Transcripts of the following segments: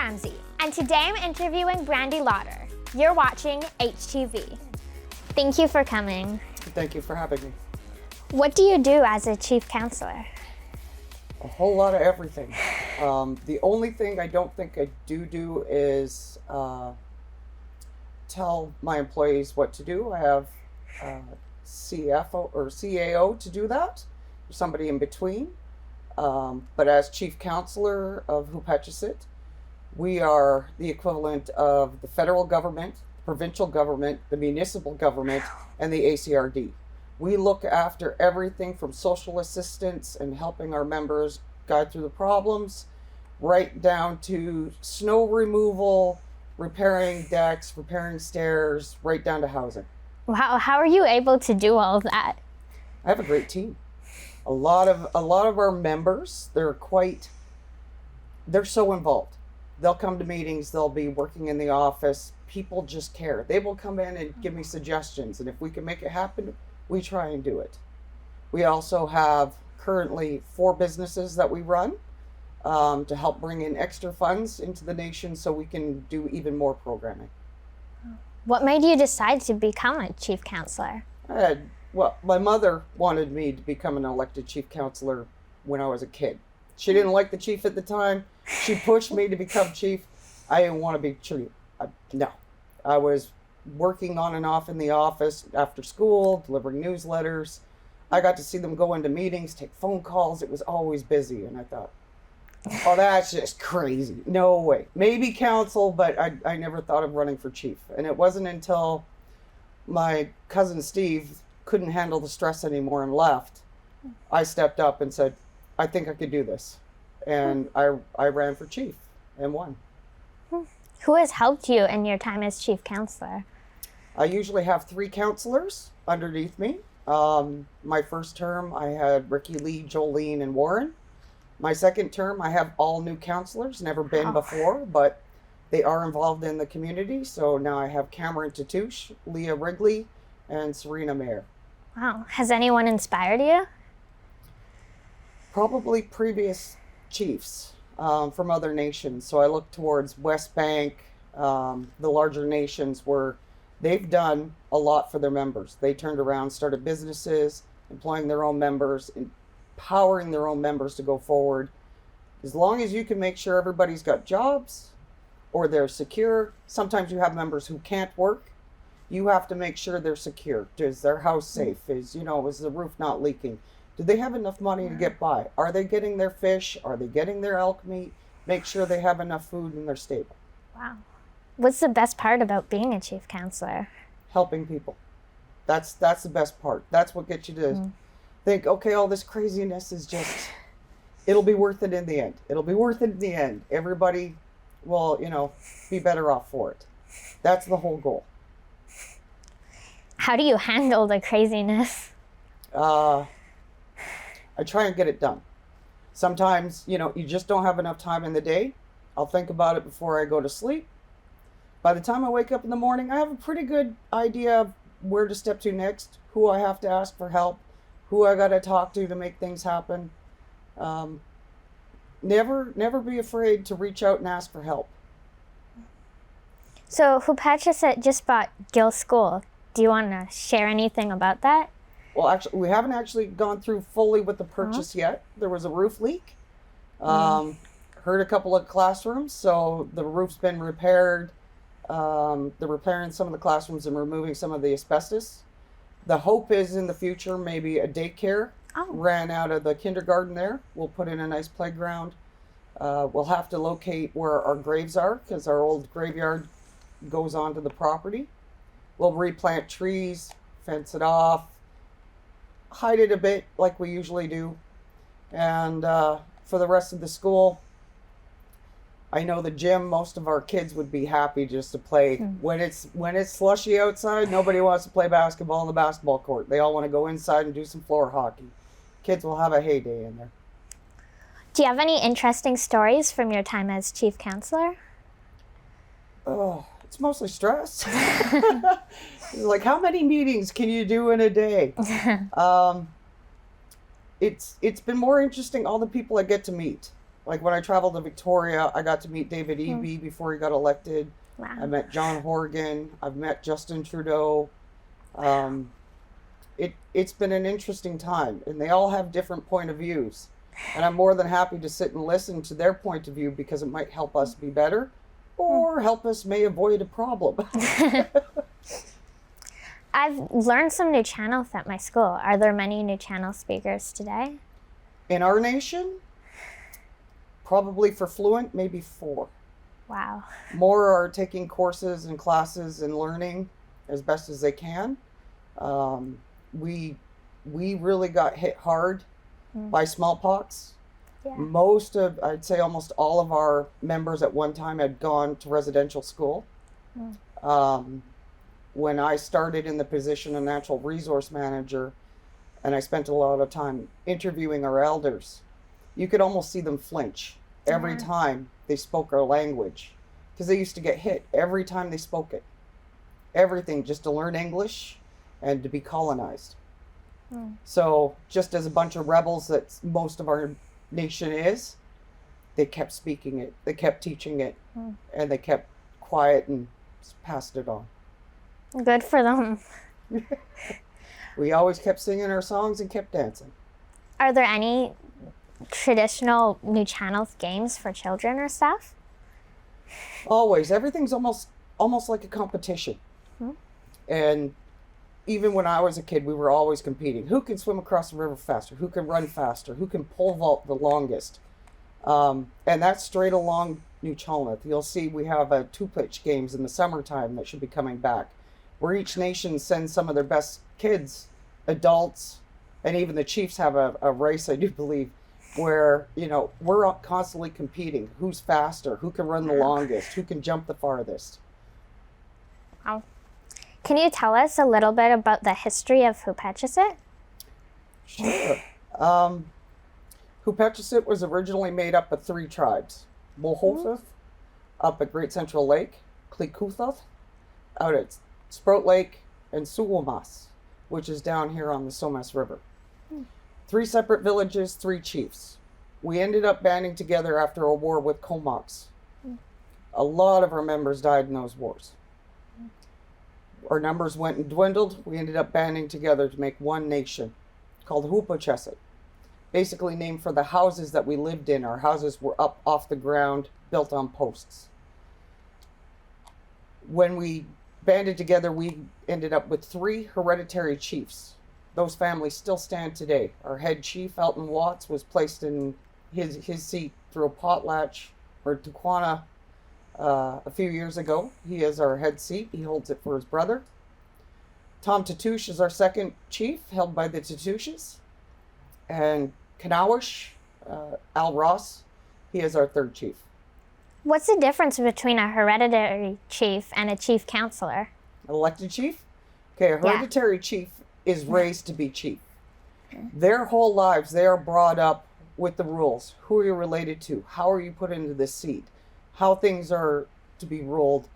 Ramsay, and today I'm interviewing Brandy Lauder. You're watching HTV. Thank you for coming. Thank you for having me. What do you do as a chief counselor? A whole lot of everything. The only thing I don't think I do is tell my employees what to do. I have CFO or CAO to do that, or somebody in between. But as chief counselor of Hupacasath, we are the equivalent of the federal government, the provincial government, the municipal government, and the ACRD. We look after everything from social assistance and helping our members guide through the problems, right down to snow removal, repairing decks, repairing stairs, right down to housing. Wow, how are you able to do all of that? I have a great team. A lot of our members, they're so involved. They'll come to meetings, they'll be working in the office. People just care. They will come in and give me suggestions, and if we can make it happen, we try and do it. We also have currently 4 businesses that we run to help bring in extra funds into the nation so we can do even more programming. What made you decide to become a chief counselor? My mother wanted me to become an elected chief counselor when I was a kid. She didn't like the chief at the time. She pushed me to become chief. I didn't want to be chief. No. I was working on and off in the office after school, delivering newsletters. I got to see them go into meetings, take phone calls. It was always busy. And I thought, oh, that's just crazy. No way. Maybe council, but I never thought of running for chief. And it wasn't until my cousin Steve couldn't handle the stress anymore and left, I stepped up and said, I think I could do this. And I ran for chief and won. Who has helped you in your time as chief counselor? I usually have 3 counselors underneath me. My first term, I had Ricky, Lee, Jolene, and Warren. My second term, I have all new counselors, never been before, but they are involved in the community. So now I have Cameron Tatouche, Leah Wrigley, and Serena Mayer. Wow. Has anyone inspired you? Probably previous chiefs from other nations. So I look towards West Bank, the larger nations where they've done a lot for their members. They turned around, started businesses, employing their own members, empowering their own members to go forward. As long as you can make sure everybody's got jobs or they're secure. Sometimes you have members who can't work. You have to make sure they're secure. Is their house safe? Is the roof not leaking? Do they have enough money to get by? Are they getting their fish? Are they getting their elk meat? Make sure they have enough food in their stable. Wow. What's the best part about being a chief counselor? Helping people. That's the best part. That's what gets you to think, okay, all this craziness is just, it'll be worth it in the end. It'll be worth it in the end. Everybody will, be better off for it. That's the whole goal. How do you handle the craziness? I try and get it done. Sometimes, you just don't have enough time in the day. I'll think about it before I go to sleep. By the time I wake up in the morning, I have a pretty good idea of where to step to next, who I have to ask for help, who I got to talk to make things happen. Never be afraid to reach out and ask for help. So Hupacasath just bought Gill School. Do you want to share anything about that? Well, actually, we haven't actually gone through fully with the purchase yet. There was a roof leak. Heard a couple of classrooms, so the roof's been repaired. They're repairing some of the classrooms and removing some of the asbestos. The hope is in the future, maybe a daycare ran out of the kindergarten there. We'll put in a nice playground. We'll have to locate where our graves are because our old graveyard goes onto the property. We'll replant trees, fence it off, hide it a bit like we usually do. And for the rest of the school, I know the gym, most of our kids would be happy just to play. When it's slushy outside, nobody wants to play basketball on the basketball court. They all want to go inside and do some floor hockey. Kids will have a heyday in there. Do you have any interesting stories from your time as chief counselor? Oh, it's mostly stress. Like, how many meetings can you do in a day? It's been more interesting, all the people I get to meet. Like when I traveled to Victoria, I got to meet David Eby before he got elected. Wow. I met John Horgan. I've met Justin Trudeau. It's been an interesting time, and they all have different point of views. And I'm more than happy to sit and listen to their point of view because it might help us be better or help us may avoid a problem. I've learned some new channels at my school. Are there many new channel speakers today? In our nation, probably for Fluent, maybe 4. Wow. More are taking courses and classes and learning as best as they can. We really got hit hard by smallpox. Yeah. I'd say almost all of our members at one time had gone to residential school. When I started in the position of natural resource manager, and I spent a lot of time interviewing our elders, you could almost see them flinch every time they spoke our language, because they used to get hit every time they spoke it. Everything just to learn English and to be colonized. So just as a bunch of rebels that most of our nation is, they kept speaking it, they kept teaching it, and they kept quiet and passed it on. Good for them. We always kept singing our songs and kept dancing. Are there any traditional new channels games for children or stuff? Always. Everything's almost like a competition. And even when I was a kid, we were always competing. Who can swim across the river faster? Who can run faster? Who can pole vault the longest? And that's straight along New Chalmette. You'll see we have 2-pitch games in the summertime that should be coming back, where each nation sends some of their best kids, adults, and even the chiefs have a race, I do believe, where, we're constantly competing. Who's faster? Who can run the longest? Who can jump the farthest? Wow. Can you tell us a little bit about the history of Hupacasath? Sure. Hupacasath was originally made up of 3 tribes. Mohosath, up at Great Central Lake, Klikuthath, out at Sprout Lake, and Suwamas, which is down here on the Somas River. 3 separate villages, 3 chiefs. We ended up banding together after a war with Comox. A lot of our members died in those wars. Our numbers went and dwindled. We ended up banding together to make one nation called Hupacasath. Basically named for the houses that we lived in. Our houses were up off the ground, built on posts. When we banded together, we ended up with 3 hereditary chiefs. Those families still stand today. Our head chief, Elton Watts, was placed in his seat through a potlatch or Tukwana a few years ago. He is our head seat. He holds it for his brother. Tom Tatouche is our second chief, held by the Tatouches. And Kanawish, Al Ross, he is our third chief. What's the difference between a hereditary chief and a chief councilor? Elected chief? Okay, a hereditary chief is raised to be chief. Their whole lives, they are brought up with the rules. Who are you related to? How are you put into this seat? How things are to be ruled,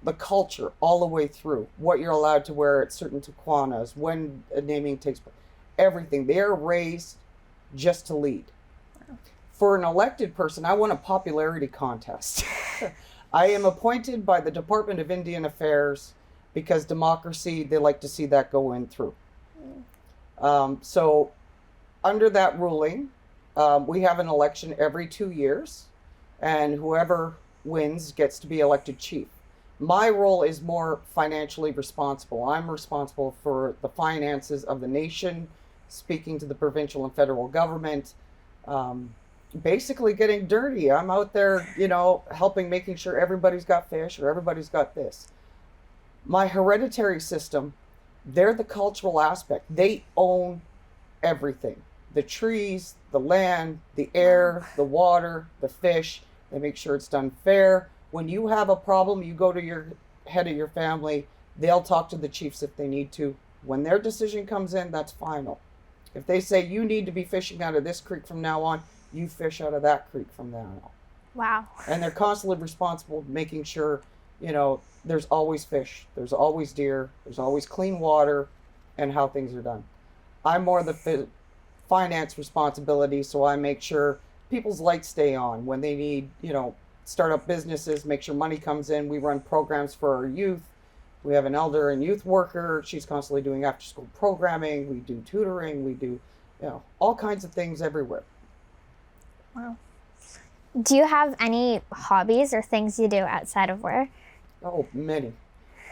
the culture all the way through, what you're allowed to wear at certain Tukwanas, when a naming takes place, everything. They are raised just to lead. For an elected person, I won a popularity contest. I am appointed by the Department of Indian Affairs because democracy, they like to see that go in through. So under that ruling, we have an election every 2 years, and whoever wins gets to be elected chief. My role is more financially responsible. I'm responsible for the finances of the nation, speaking to the provincial and federal government, basically getting dirty. I'm out there, helping, making sure everybody's got fish or everybody's got this. My hereditary system, they're the cultural aspect. They own everything. The trees, the land, the air, the water, the fish. They make sure it's done fair. When you have a problem, you go to your head of your family. They'll talk to the chiefs if they need to. When their decision comes in, that's final. If they say you need to be fishing out of this creek from now on, you fish out of that creek from now on. Wow. And they're constantly responsible, making sure, there's always fish, there's always deer, there's always clean water, and how things are done. I'm more the finance responsibility, so I make sure people's lights stay on when they need, start up businesses, make sure money comes in. We run programs for our youth. We have an elder and youth worker. She's constantly doing after school programming. We do tutoring. We do, all kinds of things everywhere. Wow. Do you have any hobbies or things you do outside of work? Oh, many.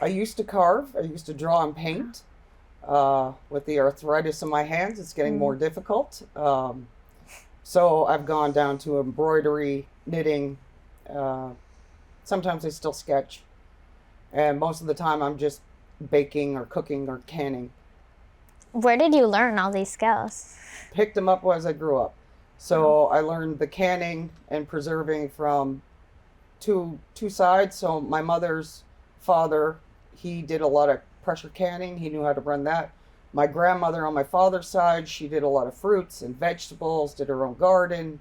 I used to carve. I used to draw and paint. With the arthritis in my hands, it's getting more difficult. So I've gone down to embroidery, knitting. Sometimes I still sketch. And most of the time I'm just baking or cooking or canning. Where did you learn all these skills? Picked them up as I grew up. So I learned the canning and preserving from two sides. So my mother's father, he did a lot of pressure canning. He knew how to run that. My grandmother on my father's side, she did a lot of fruits and vegetables, did her own garden.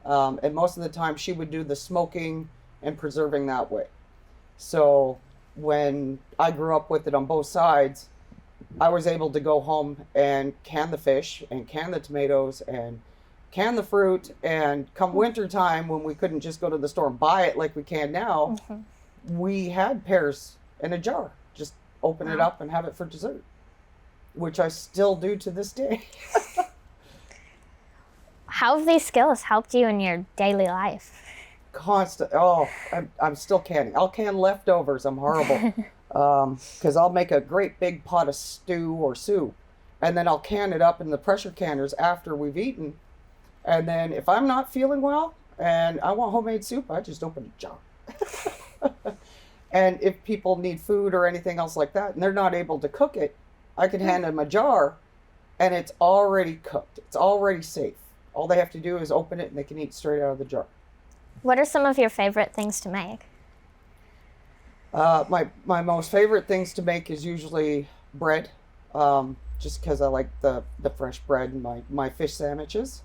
And most of the time she would do the smoking and preserving that way. So when I grew up with it on both sides, I was able to go home and can the fish and can the tomatoes and can the fruit. And come winter time, when we couldn't just go to the store and buy it like we can now, we had pears in a jar. Just open it up and have it for dessert, which I still do to this day. How have these skills helped you in your daily life? Constant. Oh, I'm still canning. I'll can leftovers. I'm horrible. Because I'll make a great big pot of stew or soup, and then I'll can it up in the pressure canners after we've eaten. And then if I'm not feeling well and I want homemade soup, I just open a jar. And if people need food or anything else like that, and they're not able to cook it, I can hand them a jar, and it's already cooked. It's already safe. All they have to do is open it, and they can eat straight out of the jar. What are some of your favorite things to make? My most favorite things to make is usually bread, just because I like the fresh bread and my fish sandwiches.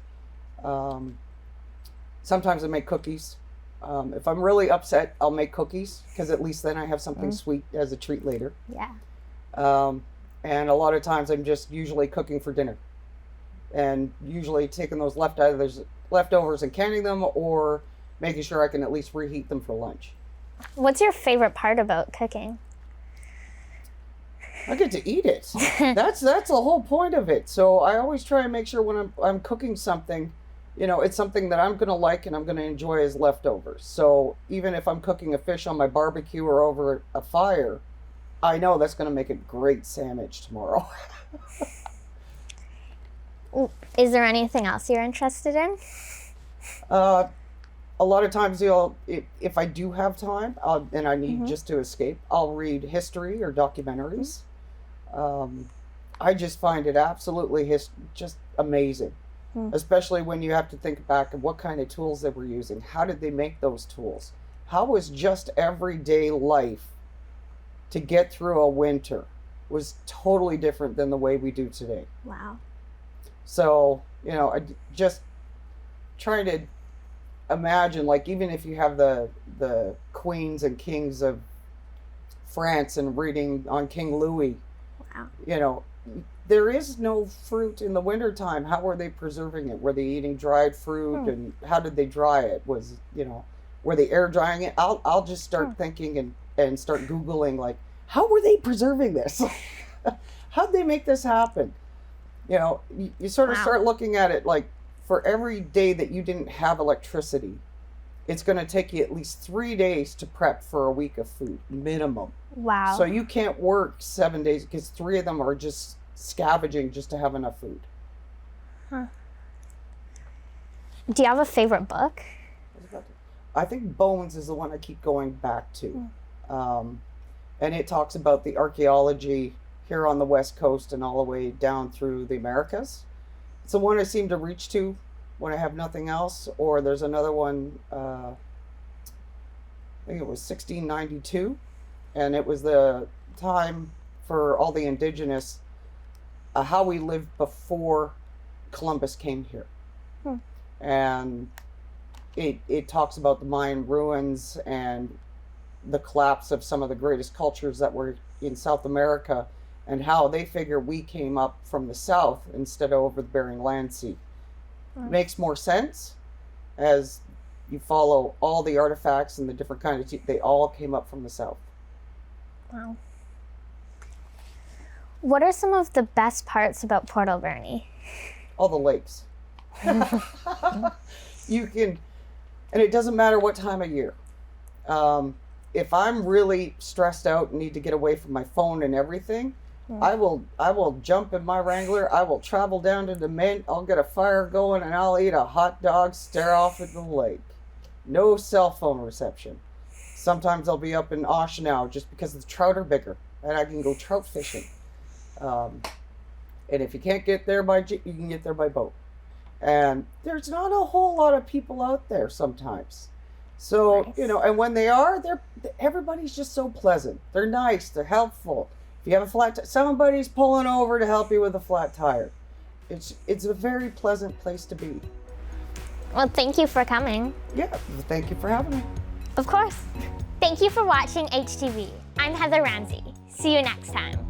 Sometimes I make cookies. If I'm really upset, I'll make cookies, because at least then I have something sweet as a treat later. Yeah. And a lot of times I'm just usually cooking for dinner, and usually taking those leftovers and canning them, or making sure I can at least reheat them for lunch. What's your favorite part about cooking? I get to eat it. That's the whole point of it. So I always try and make sure when I'm cooking something, it's something that I'm going to like and I'm going to enjoy as leftovers. So even if I'm cooking a fish on my barbecue or over a fire, I know that's going to make a great sandwich tomorrow. Is there anything else you're interested in? A lot of times, if I do have time and I need just to escape, I'll read history or documentaries. I just find it absolutely just amazing, especially when you have to think back of what kind of tools they were using. How did they make those tools? How was just everyday life to get through a winter was totally different than the way we do today. Wow. So, I just trying to imagine, like, even if you have the queens and kings of France and reading on King Louis, wow. There is no fruit in the wintertime. How were they preserving it? Were they eating dried fruit? And how did they dry it? Were they air drying it? I'll just start thinking and start Googling, like, how were they preserving this? How'd they make this happen? You sort of start looking at it like, for every day that you didn't have electricity, it's going to take you at least 3 days to prep for a week of food, minimum. Wow. So you can't work 7 days, because 3 of them are just scavenging just to have enough food. Huh. Do you have a favorite book? I think Bones is the one I keep going back to. And it talks about the archaeology here on the West Coast and all the way down through the Americas. It's the one I seem to reach to when I have nothing else. Or there's another one, I think it was 1692, and it was the time for all the indigenous, how we lived before Columbus came here. And it talks about the Mayan ruins and the collapse of some of the greatest cultures that were in South America, and how they figure we came up from the south instead of over the Bering Land Sea. Makes more sense, as you follow all the artifacts and the different kind of they all came up from the south. Wow. What are some of the best parts about Port Alberni? All the lakes. You can, and it doesn't matter what time of year. If I'm really stressed out and need to get away from my phone and everything, I will jump in my Wrangler. I will travel down to the Mint. I'll get a fire going and I'll eat a hot dog, stare off at the lake. No cell phone reception. Sometimes I'll be up in Oshenau just because the trout are bigger and I can go trout fishing. And if you can't get there you can get there by boat. And there's not a whole lot of people out there sometimes. So, Nice. And when they are, everybody's just so pleasant. They're nice, they're helpful. If you have a flat somebody's pulling over to help you with a flat tire. It's a very pleasant place to be. Well, thank you for coming. Yeah, thank you for having me. Of course. Thank you for watching HTV. I'm Heather Ramsay. See you next time.